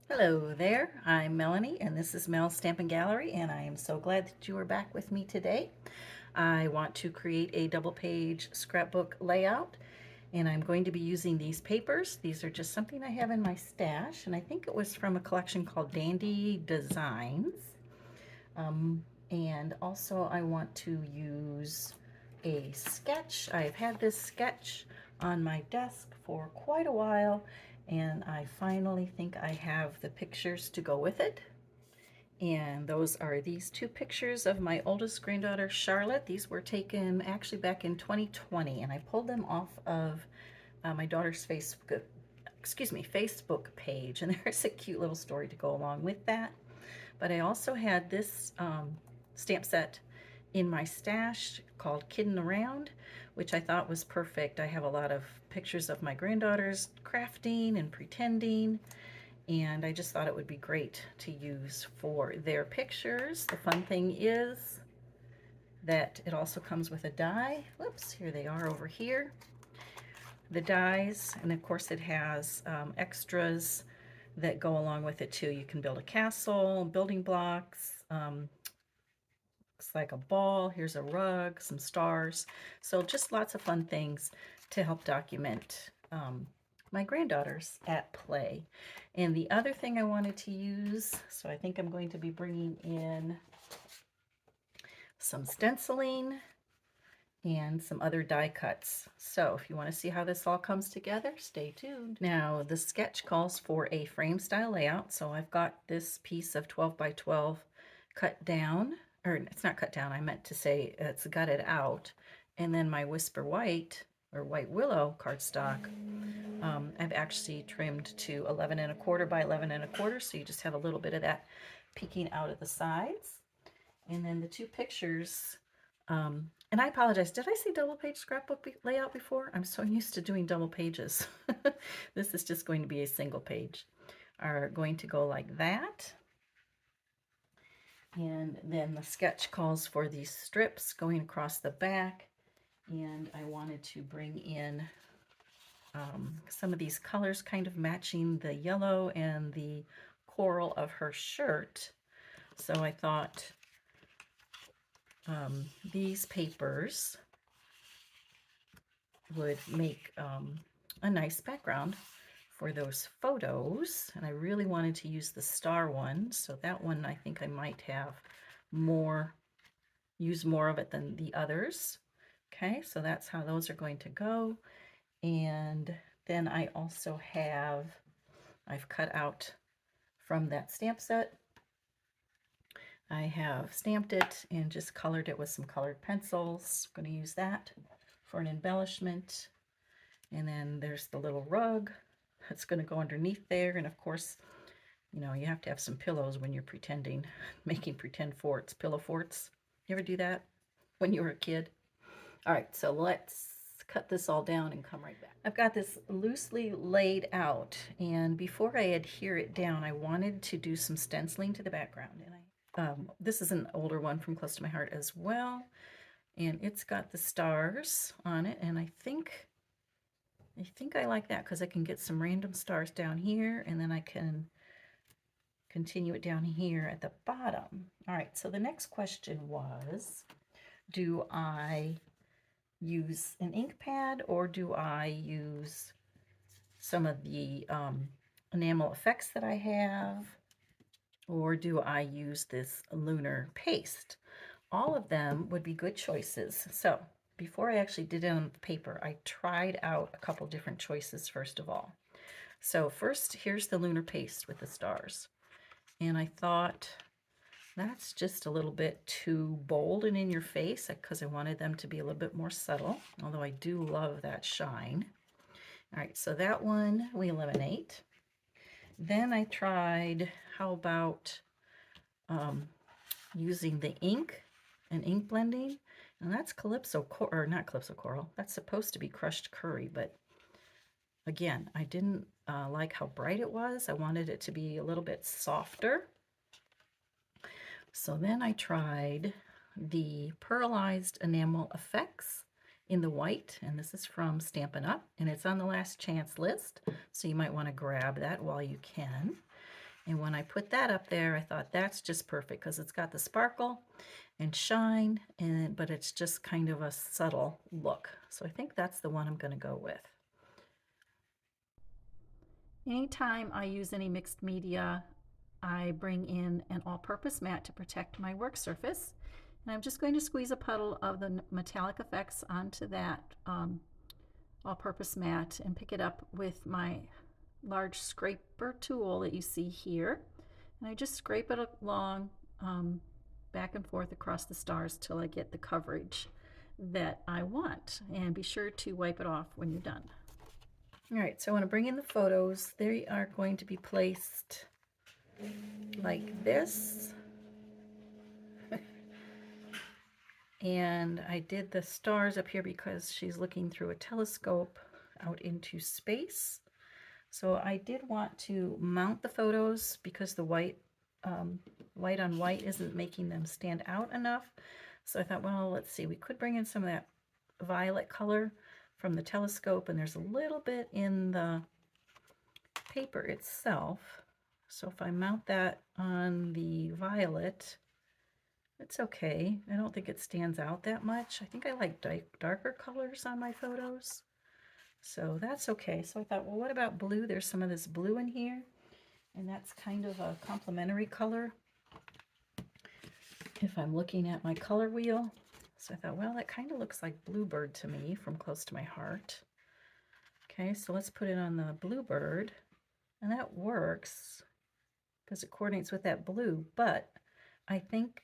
Hello there, I'm Melanie and this is Mel's Stampin' Gallery, and I am so glad that you are back with me today. I want to create a double page scrapbook layout, and I'm going to be using these papers. These are just something I have in my stash, and I think it was from a collection called Dandy Designs. And also I want to use a sketch. I've had this sketch on my desk for quite a while, and I finally think I have the pictures to go with it. And those are these two pictures of my oldest granddaughter, Charlotte. These were taken actually back in 2020, and I pulled them off of my daughter's Facebook page, and there's a cute little story to go along with that. But I also had this stamp set in my stash called Kiddin' Around, which I thought was perfect. I have a lot of pictures of my granddaughters crafting and pretending, and I just thought it would be great to use for their pictures. The fun thing is that it also comes with a die. Whoops, here they are over here. The dies, and of course it has extras that go along with it too. You can build a castle, building blocks, looks like a ball, here's a rug, some stars. So just lots of fun things to help document my granddaughters at play. And the other thing I wanted to use, so I think I'm going to be bringing in some stenciling and some other die cuts. So if you want to see how this all comes together, stay tuned. Now the sketch calls for a frame style layout, so I've got this piece of 12 by 12 cut down, or it's not cut down, I meant to say it's gutted out, and then my Whisper White or White Willow cardstock I've actually trimmed to 11 1/4 by 11 1/4, so you just have a little bit of that peeking out of the sides. And then the two pictures, and I apologize, did I say double page scrapbook layout before? I'm so used to doing double pages. This is just going to be a single page. Are going to go like that. And then the sketch calls for these strips going across the back, and I wanted to bring in some of these colors kind of matching the yellow and the coral of her shirt. So I thought these papers would make a nice background for those photos, and I really wanted to use the star one, so that one I think I might have use more of it than the others. Okay, so that's how those are going to go. And then I also I've cut out from that stamp set, I have stamped it and just colored it with some colored pencils. I'm going to use that for an embellishment. And then there's the little rug that's going to go underneath there. And of course, you know, you have to have some pillows when you're pretending, making pretend forts, pillow forts. You ever do that when you were a kid? All right, so let's cut this all down and come right back. I've got this loosely laid out, and before I adhere it down, I wanted to do some stenciling to the background. And this is an older one from Close to My Heart as well, and it's got the stars on it, and I think I like that because I can get some random stars down here, and then I can continue it down here at the bottom. All right, so the next question was, do I use an ink pad or do I use some of the enamel effects that I have, or do I use this lunar paste? All of them would be good choices. So before I actually did it on the paper, I tried out a couple different choices first of all. So first, here's the lunar paste with the stars. And I thought, that's just a little bit too bold and in your face because I wanted them to be a little bit more subtle, although I do love that shine. All right, so that one we eliminate. Then I tried, how about using the ink and ink blending? And that's not Calypso Coral. That's supposed to be crushed curry, but again, I didn't like how bright it was. I wanted it to be a little bit softer. So then I tried the Pearlized Enamel Effects in the white, and this is from Stampin' Up, and it's on the last chance list, so you might want to grab that while you can. And when I put that up there, I thought that's just perfect because it's got the sparkle and shine, but it's just kind of a subtle look. So I think that's the one I'm going to go with. Anytime I use any mixed media, I bring in an all-purpose mat to protect my work surface. And I'm just going to squeeze a puddle of the metallic effects onto that all-purpose mat and pick it up with my large scraper tool that you see here. And I just scrape it along back and forth across the stars till I get the coverage that I want. And be sure to wipe it off when you're done. All right, so I want to bring in the photos. They are going to be placed like this. And I did the stars up here because she's looking through a telescope out into space. So I did want to mount the photos because the white on white isn't making them stand out enough. So I thought, well, let's see, we could bring in some of that violet color from the telescope, and there's a little bit in the paper itself. So if I mount that on the violet, it's okay. I don't think it stands out that much. I think I like darker colors on my photos. So that's okay. So I thought, well, what about blue? There's some of this blue in here, and that's kind of a complementary color if I'm looking at my color wheel. So I thought, well, that kind of looks like bluebird to me from close to my heart. Okay, so let's put it on the bluebird, and that works because it coordinates with that blue, but I think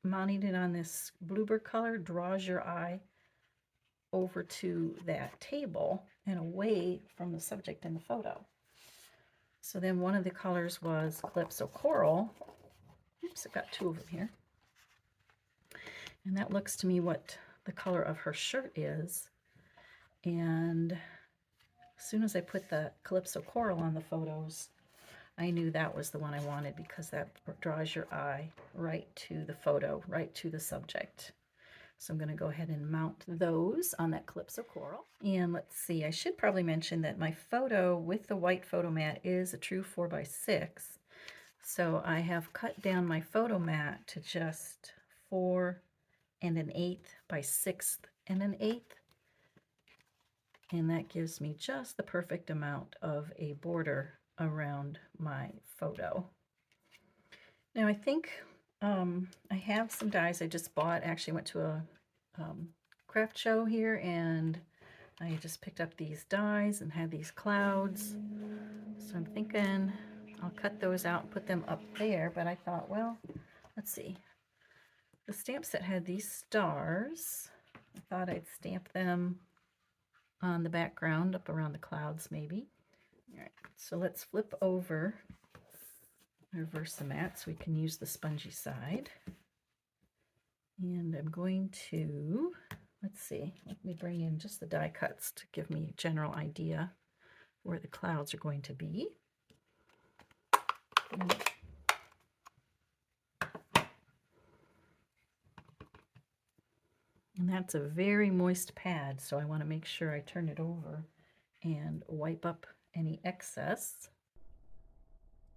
mounting it on this bluebird color draws your eye over to that table and away from the subject in the photo. So then one of the colors was Calypso Coral. Oops, I've got two of them here. And that looks to me what the color of her shirt is. And as soon as I put the Calypso Coral on the photos, I knew that was the one I wanted because that draws your eye right to the photo, right to the subject. So I'm going to go ahead and mount those on that Calypso Coral. And let's see, I should probably mention that my photo with the white photo mat is a true 4x6. So I have cut down my photo mat to just 4 1/8 by 6 1/8. And that gives me just the perfect amount of a border around my photo. Now I think I have some dies I just bought. Actually went to a craft show here, and I just picked up these dies and had these clouds. So I'm thinking I'll cut those out and put them up there, but I thought, well, let's see. The stamp set had these stars. I thought I'd stamp them on the background up around the clouds maybe. All right, so let's flip over, reverse the mat so we can use the spongy side. And I'm going to, let's see, let me bring in just the die cuts to give me a general idea where the clouds are going to be. And that's a very moist pad, so I want to make sure I turn it over and wipe up any excess.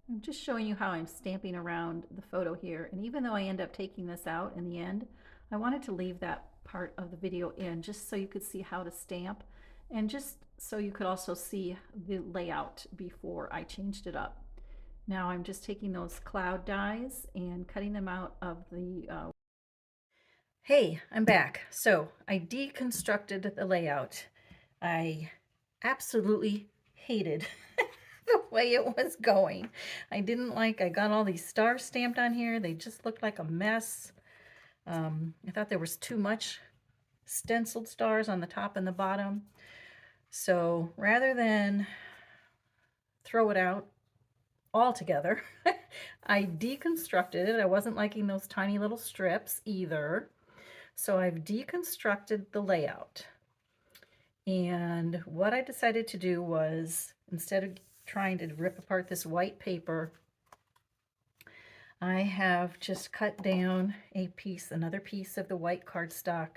I'm just showing you how I'm stamping around the photo here, and even though I end up taking this out in the end, I wanted to leave that part of the video in just so you could see how to stamp, and just so you could also see the layout before I changed it up. Now I'm just taking those cloud dies and cutting them out of the Hey, I'm back. So I deconstructed the layout. I absolutely hated the way it was going. I got all these stars stamped on here. They just looked like a mess. I thought there was too much stenciled stars on the top and the bottom. So rather than throw it out altogether, I deconstructed it. I wasn't liking those tiny little strips either. So I've deconstructed the layout. And what I decided to do was, instead of trying to rip apart this white paper, I have just cut down another piece of the white cardstock,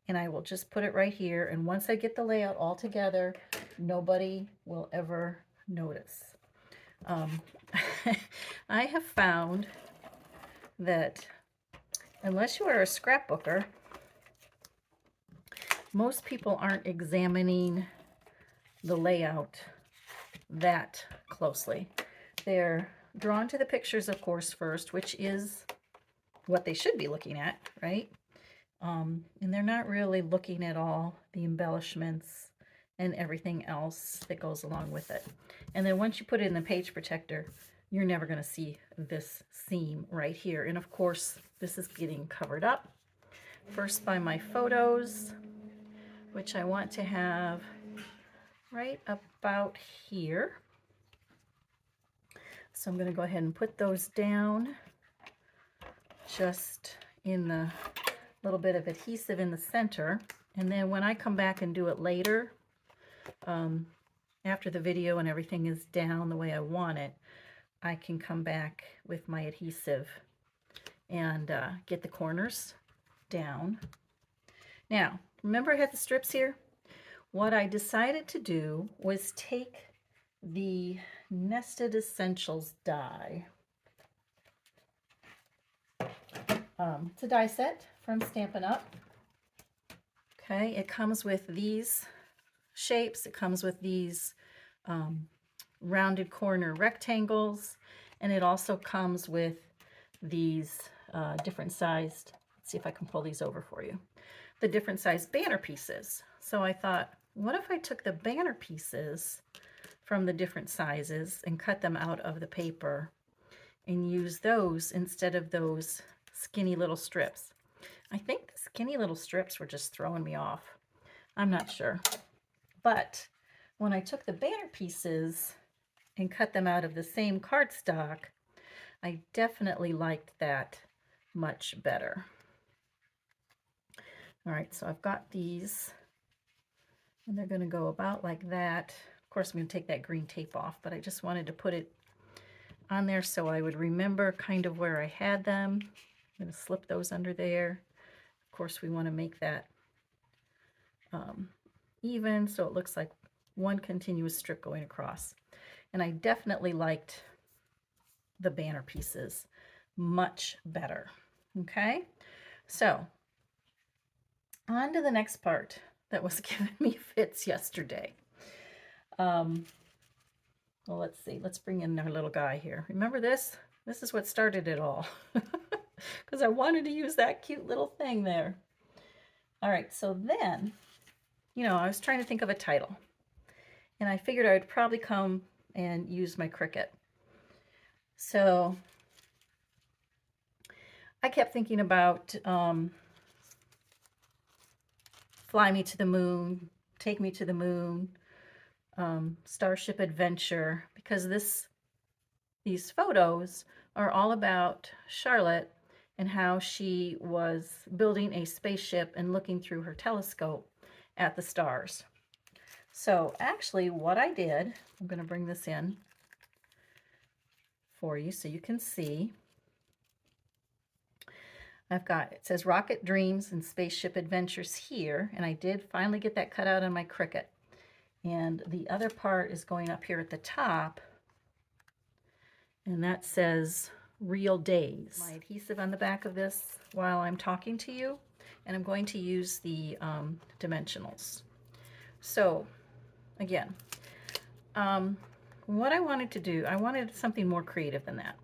and I will just put it right here. And once I get the layout all together, nobody will ever notice. Um, I have found that unless you are a scrapbooker, most people aren't examining the layout that closely. They're drawn to the pictures, of course, first, which is what they should be looking at, right? And they're not really looking at all the embellishments and everything else that goes along with it. And then once you put it in the page protector, you're never going to see this seam right here. And of course, this is getting covered up first by my photos, which I want to have right about here. So I'm going to go ahead and put those down just in the little bit of adhesive in the center. And then when I come back and do it later, after the video and everything is down the way I want it, I can come back with my adhesive and get the corners down. Now, remember I had the strips here? What I decided to do was take the Nested Essentials die. It's a die set from Stampin' Up. Okay, it comes with these shapes. It comes with these rounded corner rectangles, and it also comes with these different sized, let's see if I can pull these over for you, the different sized banner pieces. So I thought, what if I took the banner pieces from the different sizes and cut them out of the paper and use those instead of those skinny little strips. I think the skinny little strips were just throwing me off. I'm not sure. But when I took the banner pieces and cut them out of the same cardstock, I definitely liked that much better. All right, so I've got these, and they're going to go about like that. Of course, I'm going to take that green tape off, but I just wanted to put it on there so I would remember kind of where I had them. I'm going to slip those under there. Of course, we want to make that even so it looks like one continuous strip going across. And I definitely liked the banner pieces much better. Okay, so on to the next part that was giving me fits yesterday. Well, let's see. Let's bring in our little guy here. Remember this? This is what started it all. Because I wanted to use that cute little thing there. All right, so then, you know, I was trying to think of a title. And I figured I would probably come and use my Cricut. So I kept thinking about Fly Me to the Moon, Take Me to the Moon, Starship Adventure, because these photos are all about Charlotte and how she was building a spaceship and looking through her telescope at the stars. So actually what I did, I'm going to bring this in for you so you can see. I've got, it says Rocket Dreams and Spaceship Adventures here, and I did finally get that cut out on my Cricut. And the other part is going up here at the top, and that says Real Days. My adhesive on the back of this while I'm talking to you, and I'm going to use the dimensionals. So again, what I wanted to do, I wanted something more creative than that.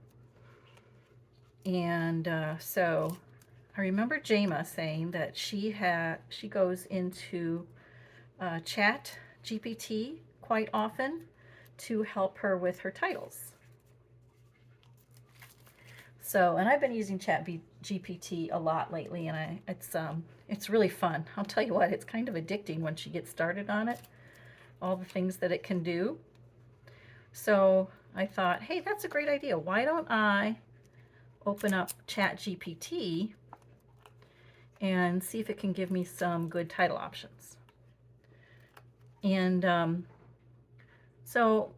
And so I remember Jama saying that she goes into Chat GPT quite often to help her with her titles. So, and I've been using Chat GPT a lot lately, and it's really fun. I'll tell you what, it's kind of addicting once you get started on it, all the things that it can do. So I thought, hey, that's a great idea. Why don't I open up Chat GPT and see if it can give me some good title options. And so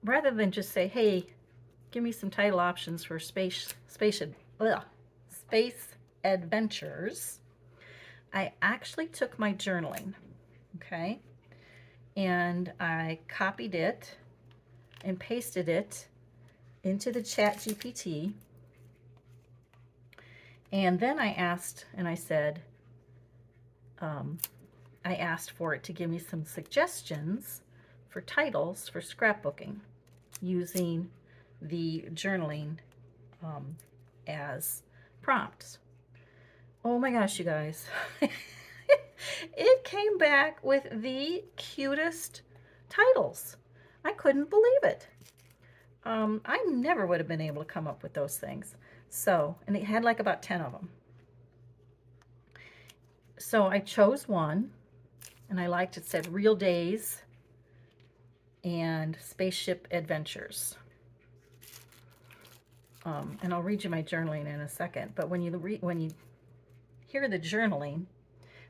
rather than just say, hey, give me some title options for space adventures, I actually took my journaling, okay, and I copied it and pasted it into the chat GPT. And then I asked, and I said, I asked for it to give me some suggestions for titles for scrapbooking using the journaling as prompts. Oh my gosh, you guys. It came back with the cutest titles. I couldn't believe it. I never would have been able to come up with those things. So, and it had like about 10 of them. So I chose one, and I liked it. Said Real Days and Spaceship Adventures. And I'll read you my journaling in a second. But when you hear the journaling,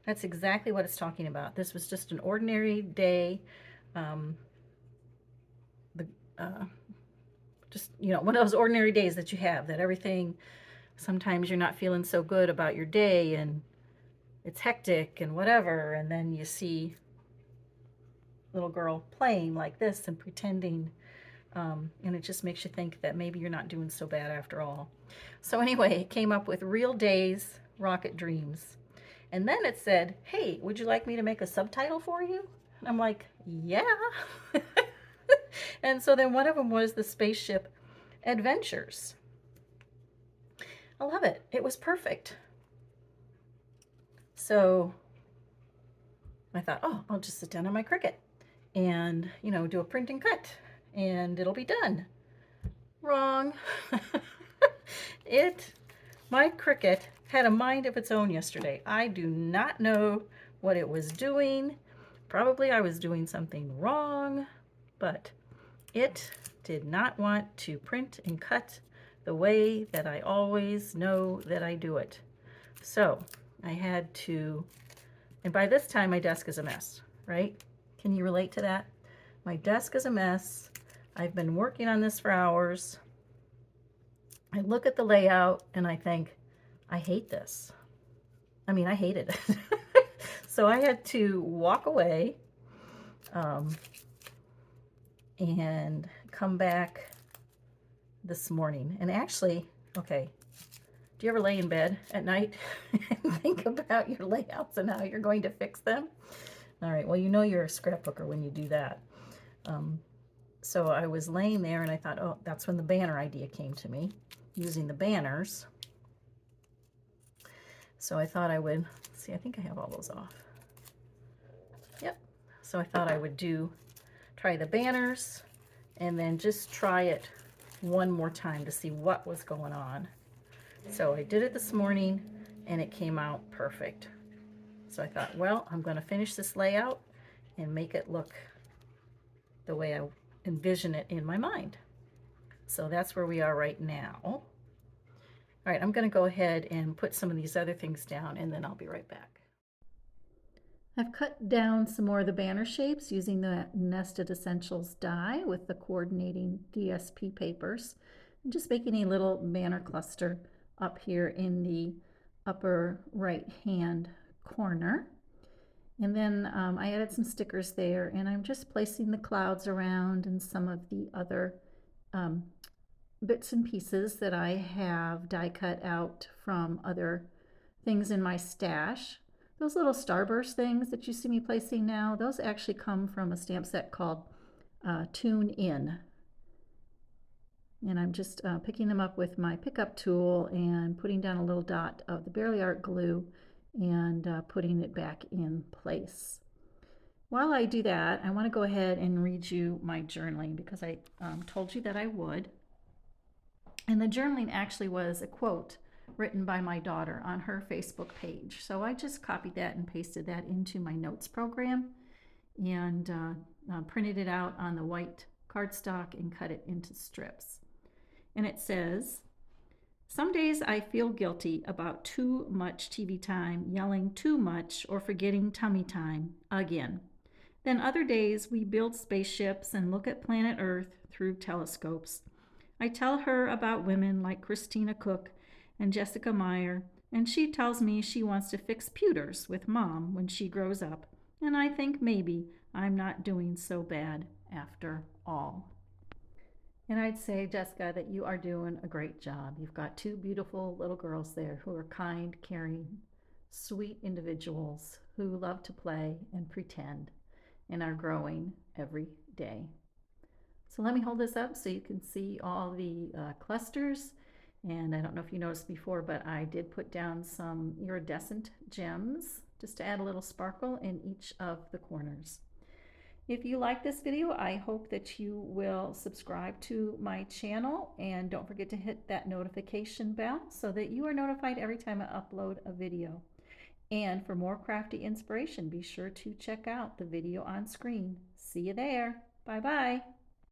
that's exactly what it's talking about. This was just an ordinary day. Just, you know, one of those ordinary days that you have, that everything, sometimes you're not feeling so good about your day and it's hectic and whatever, and then you see little girl playing like this and pretending, and it just makes you think that maybe you're not doing so bad after all. So anyway, it came up with Real Days, Rocket Dreams. And then it said, hey, would you like me to make a subtitle for you? And I'm like, yeah. And so then one of them was the Spaceship Adventures. I love it. It was perfect. So I thought, oh, I'll just sit down on my Cricut and, you know, do a print and cut and it'll be done. Wrong. My Cricut had a mind of its own yesterday. I do not know what it was doing. Probably I was doing something wrong, but it did not want to print and cut the way that I always know that I do it. So I had to, and by this time my desk is a mess, right? Can you relate to that? My desk is a mess. I've been working on this for hours. I look at the layout and I think, I hate this. I mean, I hated it. So I had to walk away and come back this morning. And actually, okay, do you ever lay in bed at night and think about your layouts and how you're going to fix them? All right, well, you know you're a scrapbooker when you do that. So I was laying there and I thought, oh, that's when the banner idea came to me, using the banners. So I thought I would, see, I think I have all those off. Yep. So I thought I would try the banners and then just try it one more time to see what was going on. So I did it this morning and it came out perfect. So I thought, well, I'm going to finish this layout and make it look the way I envision it in my mind. So that's where we are right now. All right, I'm going to go ahead and put some of these other things down and then I'll be right back. I've cut down some more of the banner shapes using the Nested Essentials die with the coordinating DSP papers. I'm just making a little banner cluster up here in the upper right hand corner. And then I added some stickers there and I'm just placing the clouds around and some of the other bits and pieces that I have die cut out from other things in my stash. Those little starburst things that you see me placing now, those actually come from a stamp set called Tune In. And I'm just picking them up with my pickup tool and putting down a little dot of the Barely Art glue and putting it back in place. While I do that, I want to go ahead and read you my journaling because I told you that I would. And the journaling actually was a quote written by my daughter on her Facebook page. So I just copied that and pasted that into my notes program and printed it out on the white cardstock and cut it into strips. And it says, some days I feel guilty about too much TV time, yelling too much, or forgetting tummy time again. Then other days we build spaceships and look at planet Earth through telescopes. I tell her about women like Christina Cook and Jessica Meyer, and she tells me she wants to fix pewters with Mom when she grows up, and I think maybe I'm not doing so bad after all. And I'd say, Jessica, that you are doing a great job. You've got two beautiful little girls there who are kind, caring, sweet individuals who love to play and pretend and are growing every day. So let me hold this up so you can see all the clusters. And I don't know if you noticed before, but I did put down some iridescent gems just to add a little sparkle in each of the corners. If you like this video, I hope that you will subscribe to my channel and don't forget to hit that notification bell so that you are notified every time I upload a video. And for more crafty inspiration, be sure to check out the video on screen. See you there. Bye-bye.